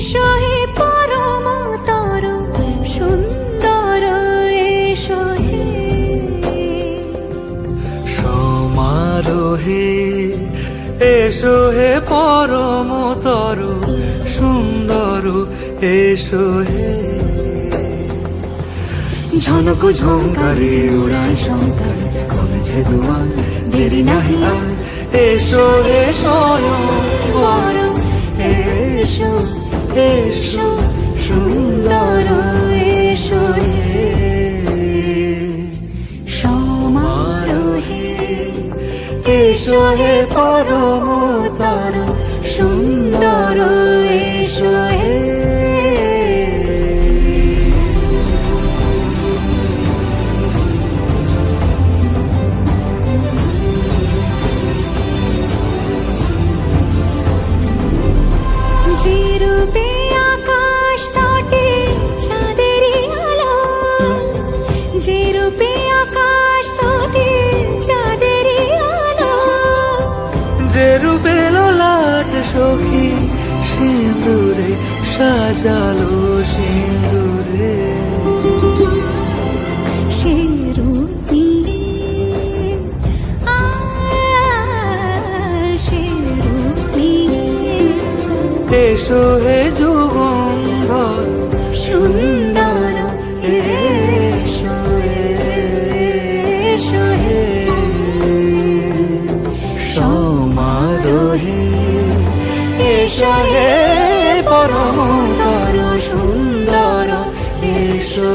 এসো হে পরমতর সুন্দর এসো হে সমারোহে এসো হে পরমতর সুন্দর এসো হে ঝনক ঝঙ্কারে উড়ায় শঙ্কর কমেছে দুয়ার দেরি নাহি আর এসো হে স্বয়ং পর এসো এসো সুন্দর এসো হে সমারোহে এসো হে পরমতর সুন্দর এসো হে যে রূপে আকাশ তটে চাঁদেরই আলো যে রূপে আকাশ তটে চাঁদেরই আলো যে রূপে লোলাট সখী সিঁদুরে সাজালো সিঁদুরে সে রূপ নিয়ে সে রূপ নিয়ে এসো হে যুগন্ধর সুন্দর এসো এসো হে সমারোহে এসো হে পরমতর সুন্দর এসো